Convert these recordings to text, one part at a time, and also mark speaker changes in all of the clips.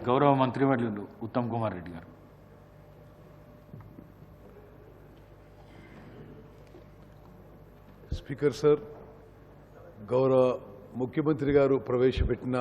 Speaker 1: గౌరవ మంత్రివర్యులు ఉత్తమ్ కుమార్ రెడ్డి గారు.
Speaker 2: స్పీకర్ సార్, గౌరవ ముఖ్యమంత్రి గారు ప్రవేశపెట్టిన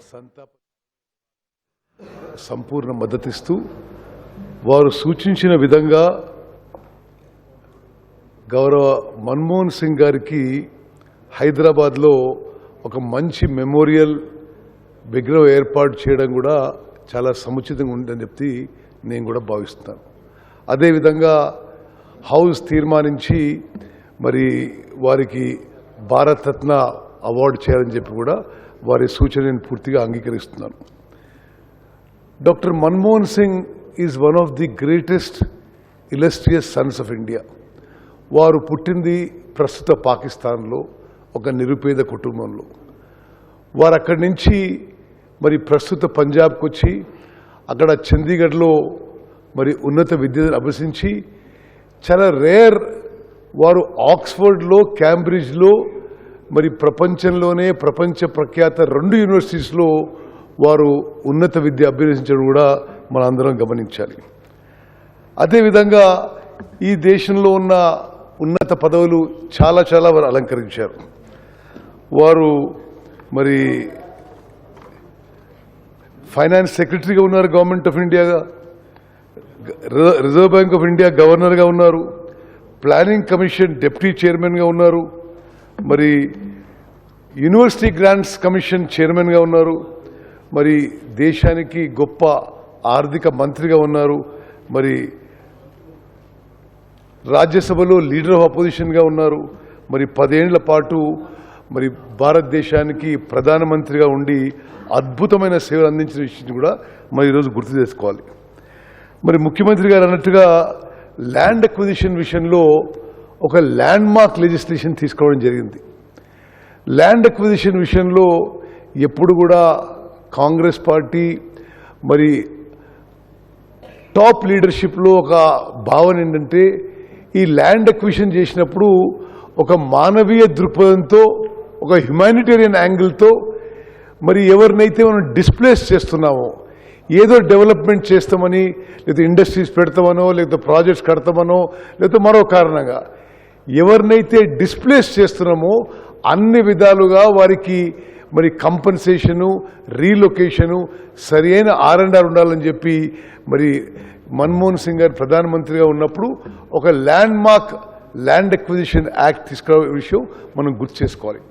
Speaker 2: సంతాప సంపూర్ణ మద్దతిస్తూ వారు సూచించిన విధంగా గౌరవ మన్మోహన్ సింగ్ గారికి హైదరాబాద్లో ఒక మంచి మెమోరియల్ విగ్రహం ఏర్పాటు చేయడం కూడా చాలా సముచితంగా ఉందని చెప్పి నేను కూడా భావిస్తున్నాను. అదేవిధంగా హౌస్ తీర్మానించి మరి వారికి భారతరత్న అవార్డు చేయాలని చెప్పి కూడా వారి సూచనను పూర్తిగా అంగీకరిస్తున్నాను. Doctor Manmohan Singh is one of the greatest illustrious sons of India. వారు పుట్టింది ప్రస్తుత పాకిస్తాన్లో ఒక నిరుపేద కుటుంబంలో. వారు అక్కడి నుంచి మరి ప్రస్తుత పంజాబ్కి వచ్చి అక్కడ చండీగఢ్లో మరి ఉన్నత విద్యను అభ్యసించి చాలా రేర్ వారు ఆక్స్ఫర్డ్లో క్యాంబ్రిడ్జ్లో మరి ప్రపంచంలోనే ప్రపంచ ప్రఖ్యాత 2 యూనివర్సిటీస్లో వారు ఉన్నత విద్య అభ్యసించడం కూడా మనందరం గమనించాలి. అదేవిధంగా ఈ దేశంలో ఉన్న ఉన్నత పదవులు చాలా వారు అలంకరించారు. వారు మరి ఫైనాన్స్ సెక్రటరీగా ఉన్నారు గవర్నమెంట్ ఆఫ్ ఇండియాగా, రిజర్వ్ బ్యాంక్ ఆఫ్ ఇండియా గవర్నర్గా ఉన్నారు, ప్లానింగ్ కమిషన్ డిప్యూటీ చైర్మన్గా ఉన్నారు, మరి యూనివర్సిటీ గ్రాంట్స్ కమిషన్ చైర్మన్గా ఉన్నారు, మరి దేశానికి గొప్ప ఆర్థిక మంత్రిగా ఉన్నారు, మరి రాజ్యసభలో లీడర్ ఆఫ్ అపోజిషన్గా ఉన్నారు, మరి 10 ఏళ్ల పాటు మరి భారతదేశానికి ప్రధానమంత్రిగా ఉండి అద్భుతమైన సేవలు అందించిన విషయం కూడా మరి ఈరోజు గుర్తు చేసుకోవాలి. మరి ముఖ్యమంత్రి గారు అన్నట్టుగా ల్యాండ్ అక్విజిషన్ విషయంలో ఒక ల్యాండ్ మార్క్ లెజిస్లేషన్ తీసుకోవడం జరిగింది. ల్యాండ్ అక్విజిషన్ విషయంలో ఎప్పుడు కూడా కాంగ్రెస్ పార్టీ మరి టాప్ లీడర్షిప్లో ఒక భావన ఏంటంటే ఈ ల్యాండ్ అక్విజిషన్ చేసినప్పుడు ఒక మానవీయ దృక్పథంతో ఒక హ్యుమానిటేరియన్ యాంగిల్తో మరి ఎవరినైతే మనం డిస్ప్లేస్ చేస్తున్నామో, ఏదో డెవలప్మెంట్ చేస్తామని లేదా ఇండస్ట్రీస్ పెడతామనో లేదా ప్రాజెక్ట్స్ కడతామనో లేదా మరో కారణంగా ఎవరినైతే డిస్ప్లేస్ చేస్తున్నామో అన్ని విధాలుగా వారికి మరి కంపెన్సేషను, రీలొకేషను, సరైన R&R ఉండాలని చెప్పి మరి మన్మోహన్ సింగ్ గారు ప్రధానమంత్రిగా ఉన్నప్పుడు ఒక ల్యాండ్ అక్విజిషన్ యాక్ట్ తీసుకునే విషయం మనం గుర్తు చేసుకోవాలి.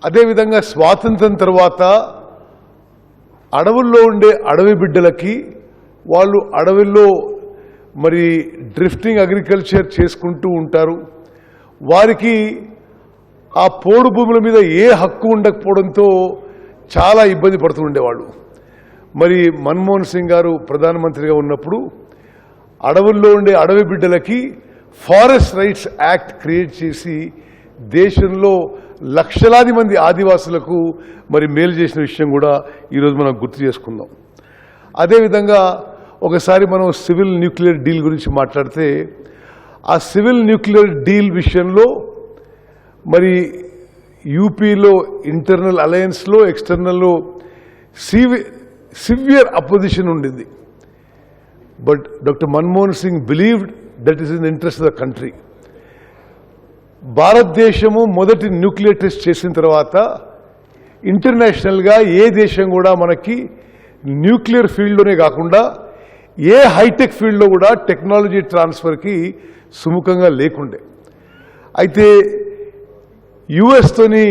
Speaker 2: అదేవిధంగా స్వాతంత్రం తర్వాత అడవుల్లో ఉండే అడవి బిడ్డలకి వాళ్ళు అడవుల్లో మరి డ్రిఫ్టింగ్ అగ్రికల్చర్ చేసుకుంటూ ఉంటారు. వారికి ఆ పోడు భూముల మీద ఏ హక్కు ఉండకపోవడంతో చాలా ఇబ్బంది పడుతూ ఉండేవాళ్ళు. మరి మన్మోహన్ సింగ్ గారు ప్రధానమంత్రిగా ఉన్నప్పుడు అడవుల్లో ఉండే అడవి బిడ్డలకి ఫారెస్ట్ రైట్స్ యాక్ట్ క్రియేట్ చేసి దేశంలో లక్షలాది మంది ఆదివాసులకు మరి మేలు చేసిన విషయం కూడా ఈరోజు మనం గుర్తు చేసుకుందాం. అదేవిధంగా ఒకసారి మనం సివిల్ న్యూక్లియర్ డీల్ గురించి మాట్లాడితే ఆ సివిల్ న్యూక్లియర్ డీల్ విషయంలో మరి యూపీలో ఇంటర్నల్ అలయన్స్లో ఎక్స్టర్నల్లో సివియర్ అపోజిషన్ ఉండింది. But doctor Manmohan Singh believed that is in the interest of the country. భారతదేశము మొదటి న్యూక్లియర్ టెస్ట్ చేసిన తర్వాత ఇంటర్నేషనల్గా ఏ దేశం కూడా మనకి న్యూక్లియర్ ఫీల్డ్లోనే కాకుండా ఏ హైటెక్ ఫీల్డ్లో కూడా టెక్నాలజీ ట్రాన్స్ఫర్కి సుముఖంగా లేకుండే. అయితే యుఎస్తోని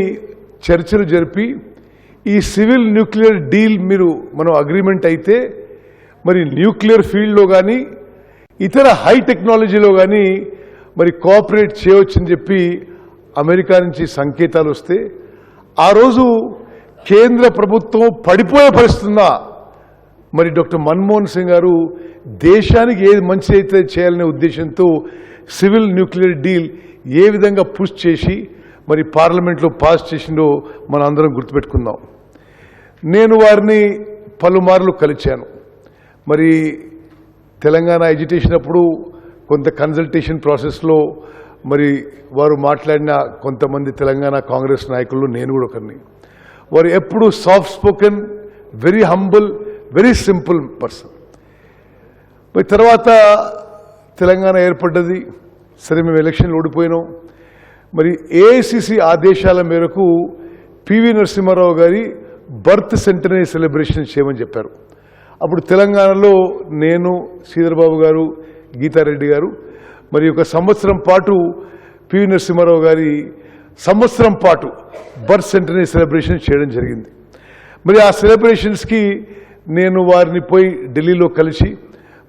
Speaker 2: చర్చలు జరిపి ఈ సివిల్ న్యూక్లియర్ డీల్ మనం అగ్రిమెంట్ అయితే మరి న్యూక్లియర్ ఫీల్డ్లో కానీ ఇతర హై టెక్నాలజీలో కానీ మరి కోఆపరేట్ చేయవచ్చని చెప్పి అమెరికా నుంచి సంకేతాలు వస్తే ఆ రోజు కేంద్ర ప్రభుత్వం పడిపోయే పరిస్థితుందా మరి డాక్టర్ మన్మోహన్ సింగ్ గారు దేశానికి ఏది మంచి అయితే చేయాలనే ఉద్దేశంతో సివిల్ న్యూక్లియర్ డీల్ ఏ విధంగా పుష్ చేసి మరి పార్లమెంట్లో పాస్ చేసిందో మనం అందరం గుర్తుపెట్టుకుందాం. నేను వారిని పలుమార్లు కలిశాను. మరి తెలంగాణ ఎడ్యుకేషన్ అప్పుడు కొంత కన్సల్టేషన్ ప్రాసెస్లో మరి వారు మాట్లాడిన కొంతమంది తెలంగాణ కాంగ్రెస్ నాయకులు నేను కూడా ఒకరిని. వారు ఎప్పుడు soft spoken, very humble, very simple person. మరి తర్వాత తెలంగాణ ఏర్పడ్డది. సరే, మేము ఎలక్షన్లు ఓడిపోయినాం. మరి ఏఐసిసి ఆదేశాల మేరకు పివి నరసింహారావు గారి బర్త్ సెంటనరీ సెలబ్రేషన్ చేయమని చెప్పారు. అప్పుడు తెలంగాణలో నేను, శ్రీధర్బాబు గారు, గీతారెడ్డి గారు మరి ఒక సంవత్సరం పాటు పివి నరసింహారావు గారి సంవత్సరం పాటు బర్త్ సెంటనరీ సెలబ్రేషన్ చేయడం జరిగింది. మరి ఆ సెలబ్రేషన్స్కి నేను వారిని పోయి ఢిల్లీలో కలిసి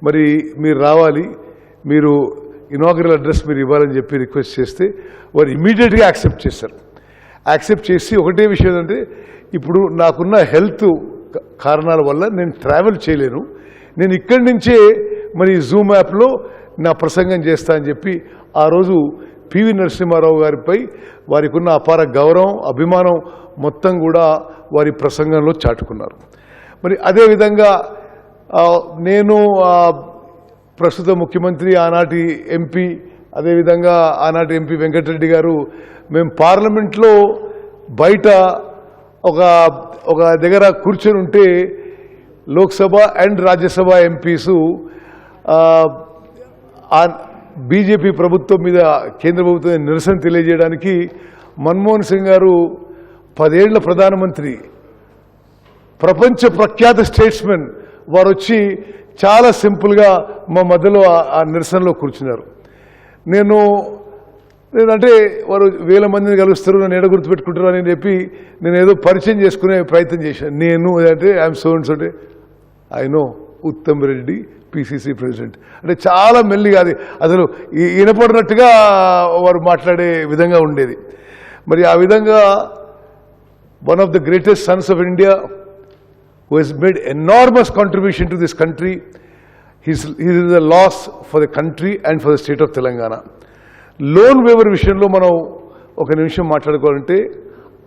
Speaker 2: మరి మీరు రావాలి, మీరు ఇనాగరల్ అడ్రస్ మీరు ఇవ్వాలని చెప్పి రిక్వెస్ట్ చేస్తే వారు ఇమీడియట్గా యాక్సెప్ట్ చేశారు. యాక్సెప్ట్ చేసి ఒకటే విషయం ఏంటంటే, ఇప్పుడు నాకున్న హెల్త్ కారణాల వల్ల నేను ట్రావెల్ చేయలేను, నేను ఇక్కడి నుంచే మరి జూమ్ యాప్లో నా ప్రసంగం చేస్తా అని చెప్పి ఆ రోజు పివి నరసింహారావు గారిపై వారికి ఉన్న అపార గౌరవం, అభిమానం మొత్తం కూడా వారి ప్రసంగంలో చాటుకున్నారు. మరి అదేవిధంగా నేను ప్రస్తుత ముఖ్యమంత్రి, ఆనాటి ఎంపీ, అదేవిధంగా ఆనాటి ఎంపీ వెంకటరెడ్డి గారు, మేము పార్లమెంట్లో బయట ఒక దగ్గర కూర్చొని ఉంటే లోక్సభ అండ్ రాజ్యసభ ఎంపీసు బీజేపీ ప్రభుత్వం మీద, కేంద్ర ప్రభుత్వం నిరసన తెలియజేయడానికి మన్మోహన్ సింగ్ గారు 10 ఏళ్ల ప్రధానమంత్రి, ప్రపంచ ప్రఖ్యాత స్టేట్స్మెన్, వారు వచ్చి చాలా సింపుల్గా మా మధ్యలో ఆ నిరసనలో కూర్చున్నారు. నేనంటే వారు 1000 మందిని కలుస్తారు, నన్ను ఎడ గుర్తుపెట్టుకుంటారు అని చెప్పి నేను ఏదో పరిచయం చేసుకునే ప్రయత్నం చేశాను. నేను అంటే ఐఎమ్ సో అండ్ సో, అంటే I know Uttam Reddy PCC president, అంటే చాలా మెల్లిగా, అది అసలు వినపడినట్టుగా వారు మాట్లాడే విధంగా ఉండేది. మరి ఆ విధంగా one of the greatest Sons of India who has made enormous contribution to this country, he is a loss for the country and for the state of Telangana. Loan waiver విషయంలో మనం ఒక నిమిషం మాట్లాడుకోవాలంటే,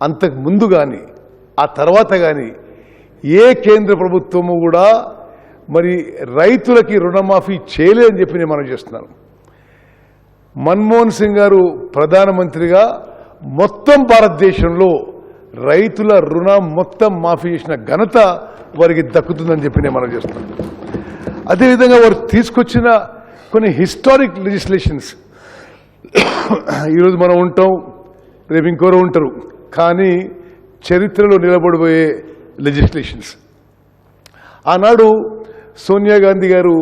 Speaker 2: అంతకు ముందు కానీ ఆ తర్వాత కానీ ఏ కేంద్ర ప్రభుత్వము కూడా మరి రైతులకి రుణమాఫీ చేయలేదని చెప్పి నేను మనం చేస్తున్నాను. మన్మోహన్ సింగ్ గారు ప్రధానమంత్రిగా మొత్తం భారతదేశంలో రైతుల రుణం మొత్తం మాఫీ చేసిన ఘనత వారికి దక్కుతుందని చెప్పి నేను మనం చేస్తున్నాను. అదేవిధంగా వారు తీసుకొచ్చిన కొన్ని హిస్టారిక్ లెజిస్లేషన్స్, ఈరోజు మనం ఉంటాం, రేపు ఇంకోరు ఉంటారు, కానీ చరిత్రలో నిలబడిపోయే లెజిస్లేషన్స్. ఆనాడు సోనియా గాంధీ గారు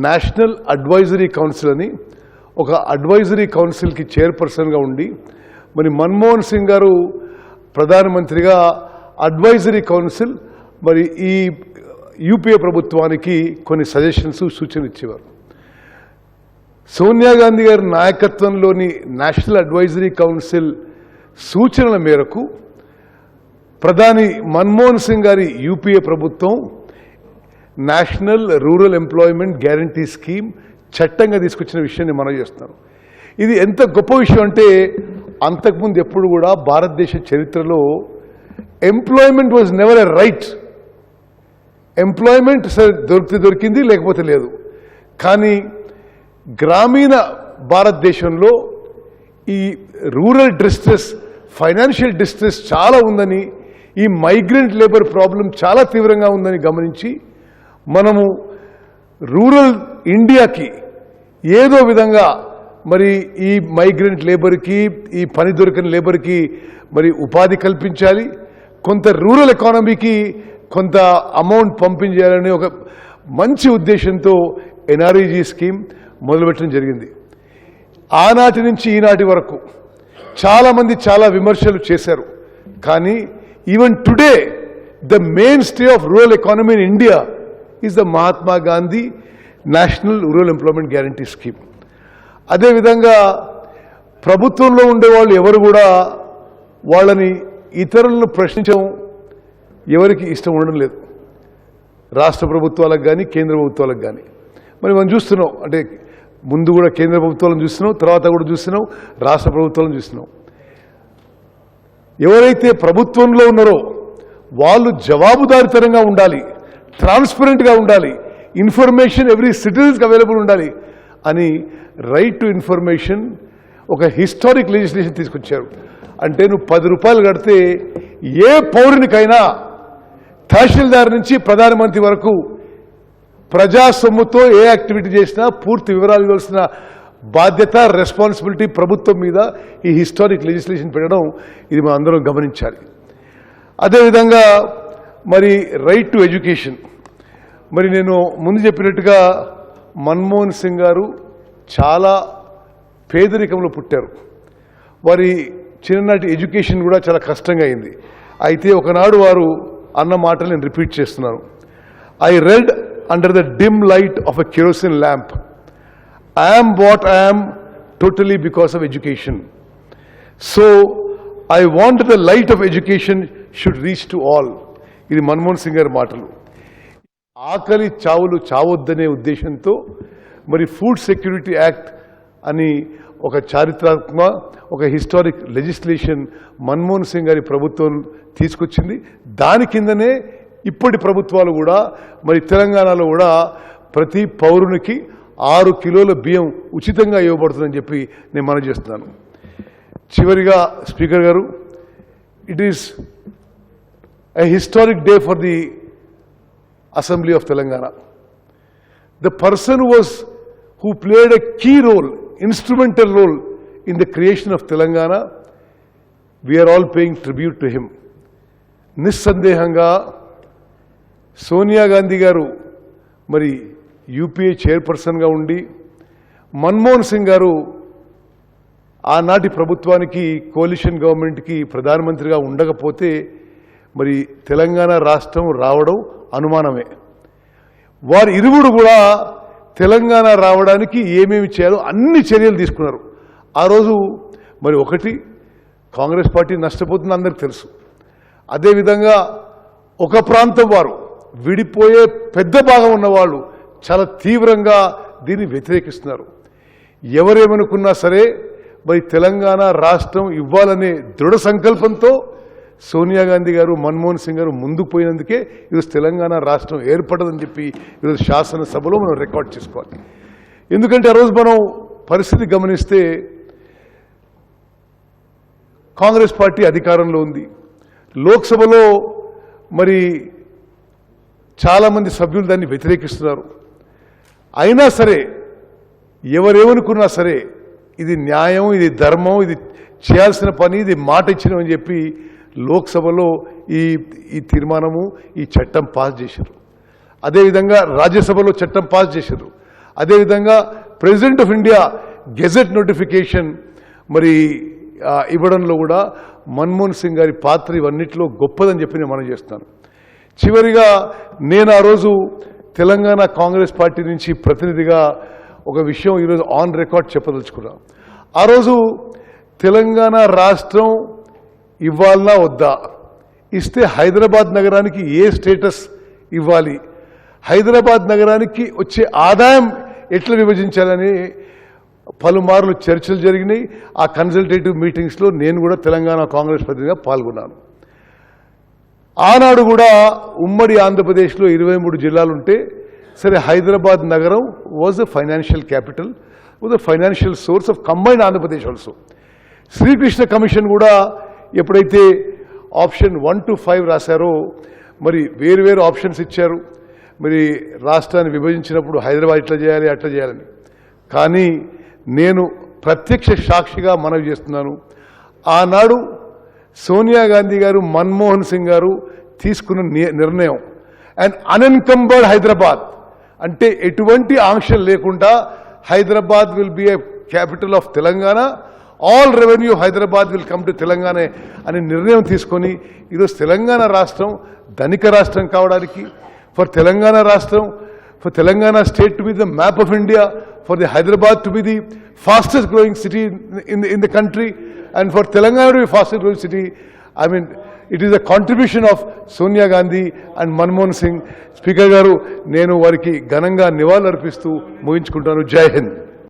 Speaker 2: నేషనల్ అడ్వైజరీ కౌన్సిల్ అని ఒక అడ్వైజరీ కౌన్సిల్కి చైర్పర్సన్గా ఉండి, మరి మన్మోహన్ సింగ్ గారు ప్రధానమంత్రిగా అడ్వైజరీ కౌన్సిల్ మరి ఈ యూపీఏ ప్రభుత్వానికి కొన్ని సజెషన్స్, సూచనలు ఇచ్చేవారు. సోనియా గాంధీ గారి నాయకత్వంలోని నేషనల్ అడ్వైజరీ కౌన్సిల్ సూచనల మేరకు ప్రధాని మన్మోహన్ సింగ్ గారి యూపీఏ ప్రభుత్వం national rural employment guarantee scheme చట్టంగా తీసుకొచ్చిన విషయాన్ని మనం చేస్తున్నాం. ఇది ఎంత గొప్ప విషయం అంటే, అంతకుముందు ఎప్పుడు కూడా భారతదేశ చరిత్రలో employment was never a right. Employment సరే దొరికితే దొరికింది, లేకపోతే లేదు. కానీ గ్రామీణ భారతదేశంలో ఈ రూరల్ డిస్ట్రెస్, ఫైనాన్షియల్ డిస్ట్రెస్ చాలా ఉందని, ఈ మైగ్రెంట్ లేబర్ ప్రాబ్లం చాలా తీవ్రంగా ఉందని గమనించి మనము రూరల్ ఇండియాకి ఏదో విధంగా మరి ఈ మైగ్రెంట్ లేబర్కి, ఈ పని దొరికిన లేబర్కి మరి ఉపాధి కల్పించాలి, కొంత రూరల్ ఎకానమీకి కొంత అమౌంట్ పంపించాలని ఒక మంచి ఉద్దేశంతో ఎన్ఆర్ఈజీ స్కీమ్ మొదలుపెట్టడం జరిగింది. ఆనాటి నుంచి ఈనాటి వరకు చాలామంది చాలా విమర్శలు చేశారు. కానీ even today the main stay of rural economy in India is the Mahatma Gandhi national rural employment guarantee scheme. అదేవిధంగా ప్రభుత్వంలో ఉండేవాళ్ళు ఎవరు కూడా వాళ్ళని ఇతరులను ప్రశ్నించడం ఎవరికి ఇష్టం ఉండడం లేదు, రాష్ట్ర ప్రభుత్వాలకు కానీ కేంద్ర ప్రభుత్వాలకు కానీ. మరి మనం చూస్తున్నాం, అంటే ముందు కూడా కేంద్ర ప్రభుత్వాలను చూస్తున్నాం, తర్వాత కూడా చూస్తున్నాం, రాష్ట్ర ప్రభుత్వాలను చూస్తున్నాం. ఎవరైతే ప్రభుత్వంలో ఉన్నారో వాళ్ళు జవాబుదారీతనంగా ఉండాలి, ట్రాన్స్పరెంట్గా ఉండాలి, ఇన్ఫర్మేషన్ ఎవ్రీ సిటిజన్స్కి అవైలబుల్ ఉండాలి అని రైట్ టు ఇన్ఫర్మేషన్ ఒక హిస్టారిక్ లెజిస్లేషన్ తీసుకొచ్చారు. అంటే నువ్వు 10 రూపాయలు కడితే ఏ పౌరునికైనా తహసీల్దార్ నుంచి ప్రధానమంత్రి వరకు ప్రజా సొమ్ముతో ఏ యాక్టివిటీ చేసినా పూర్తి వివరాలు ఇవ్వాల్సిన బాధ్యత, రెస్పాన్సిబిలిటీ ప్రభుత్వం మీద ఈ హిస్టారిక్ లెజిస్లేషన్ పెట్టడం ఇది మనం అందరం గమనించాలి. అదేవిధంగా మరి రైట్ టు ఎడ్యుకేషన్, మరి నేను ముందు చెప్పినట్టుగా మన్మోహన్ సింగ్ గారు చాలా పేదరికంలో పుట్టారు. వారి చిన్ననాటి ఎడ్యుకేషన్ కూడా చాలా కష్టంగా అయింది. అయితే ఒకనాడు వారు అన్న మాటలు నేను రిపీట్ చేస్తున్నాను. I read under the dim light of a kerosene lamp. I am what I am totally because of education. So I want the light of education should reach to all. ఇది మన్మోహన్ సింగ్ గారి మాటలు. ఆకలి చావులు చావొద్దనే ఉద్దేశంతో మరి food security act అని ఒక చారిత్రాత్మక, ఒక హిస్టారిక్ లెజిస్లేషన్ మన్మోహన్ సింగ్ గారి ప్రభుత్వం తీసుకొచ్చింది. దాని కిందనే ఇప్పటి ప్రభుత్వాలు కూడా మరి తెలంగాణలో కూడా ప్రతి పౌరునికి 6 కిలోల బియ్యం ఉచితంగా ఇవ్వబడుతుందని చెప్పి నేను మనవి చేస్తున్నాను. చివరిగా స్పీకర్ గారు, it is a historic day for the Assembly of Telangana. The person who played a key role, instrumental role in the creation of Telangana, we are all paying tribute to him. నిస్సందేహంగా సోనియా గాంధీ గారు మరి UPA చైర్పర్సన్గా ఉండి, మన్మోహన్ సింగ్ గారు ఆనాటి ప్రభుత్వానికి, కోalition గవర్నమెంట్కి ప్రధానమంత్రిగా ఉండకపోతే మరి తెలంగాణ రాష్ట్రం రావడం అనుమానమే. వారు ఇరువురు కూడా తెలంగాణ రావడానికి ఏమేమి చేయాలో అన్ని చర్యలు తీసుకున్నారు. ఆ రోజు మరి ఒకటి, కాంగ్రెస్ పార్టీ నష్టపోతుంది అందరికీ తెలుసు. అదేవిధంగా ఒక ప్రాంతం వారు విడిపోయే పెద్ద భాగం ఉన్నవాళ్ళు చాలా తీవ్రంగా దీన్ని వ్యతిరేకిస్తున్నారు. ఎవరేమనుకున్నా సరే మరి తెలంగాణ రాష్ట్రం ఇవ్వాలనే దృఢ సంకల్పంతో సోనియా గాంధీ గారు, మన్మోహన్ సింగ్ గారు ముందుకు పోయినందుకే ఈరోజు తెలంగాణ రాష్ట్రం ఏర్పడదని చెప్పి ఈరోజు శాసనసభలో మనం రికార్డ్ చేసుకోవాలి. ఎందుకంటే ఆ రోజు మనం పరిస్థితి గమనిస్తే కాంగ్రెస్ పార్టీ అధికారంలో ఉంది. లోక్సభలో మరి చాలామంది సభ్యులు దాన్ని వ్యతిరేకిస్తున్నారు. అయినా సరే ఎవరేమనుకున్నా సరే ఇది న్యాయం, ఇది ధర్మం, ఇది చేయాల్సిన పని, ఇది మాట ఇచ్చినామని చెప్పి లోక్సభలో ఈ తీర్మానము, ఈ చట్టం పాస్ చేశారు. అదేవిధంగా రాజ్యసభలో చట్టం పాస్ చేశారు. అదేవిధంగా president of India gazette notification మరి ఇవ్వడంలో కూడా మన్మోహన్ సింగ్ గారి పాత్ర ఇవన్నిటిలో గొప్పదని చెప్పి నేను మనం చేస్తాను. చివరిగా నేను ఆ రోజు తెలంగాణ కాంగ్రెస్ పార్టీ నుంచి ప్రతినిధిగా ఒక విషయం ఈరోజు ఆన్ రికార్డ్ చెప్పదలుచుకున్నాను. ఆ రోజు తెలంగాణ రాష్ట్రం ఇవ్వాలనా వద్దా, ఇస్తే హైదరాబాద్ నగరానికి ఏ స్టేటస్ ఇవ్వాలి, హైదరాబాద్ నగరానికి వచ్చే ఆదాయం ఎట్లా విభజించాలని పలుమార్లు చర్చలు జరిగినాయి. ఆ కన్సల్టేటివ్ మీటింగ్స్లో నేను కూడా తెలంగాణ కాంగ్రెస్ ప్రతినిధిగా పాల్గొన్నాను. ఆనాడు కూడా ఉమ్మడి ఆంధ్రప్రదేశ్లో 23 జిల్లాలుంటే సరే హైదరాబాద్ నగరం was the financial capital, was the financial source of combined Andhra Pradesh also. Srikrishna commission కూడా ఎప్పుడైతే ఆప్షన్ 1 to 5 రాశారో మరి వేరు ఆప్షన్స్ ఇచ్చారు. మరి రాష్ట్రాన్ని విభజించినప్పుడు హైదరాబాద్ ఇట్లా చేయాలి, అట్లా చేయాలని. కానీ నేను ప్రత్యక్ష సాక్షిగా మనవి చేస్తున్నాను, ఆనాడు సోనియా గాంధీ గారు, మన్మోహన్ సింగ్ గారు తీసుకున్న నిర్ణయం అండ్ అన్ఎన్కంబర్డ్ హైదరాబాద్ అంటే ఎటువంటి ఆంక్షలు లేకుండా Hyderabad will be A capital of Telangana, all revenue Hyderabad will come to Telangana అనే నిర్ణయం తీసుకొని ఈరోజు తెలంగాణ రాష్ట్రం ధనిక రాష్ట్రం కావడానికి, ఫర్ తెలంగాణ రాష్ట్రం, for Telangana state to be the map of India, for the Hyderabad to be the fastest growing city in the country and for Telangana to be fastest growing city. I mean it is the contribution of Sonia Gandhi and Manmohan Singh. Speaker గారు, నేను వారికి ఘనంగా నివాళులర్పిస్తూ ముగించుకుంటాను. జై హింద్.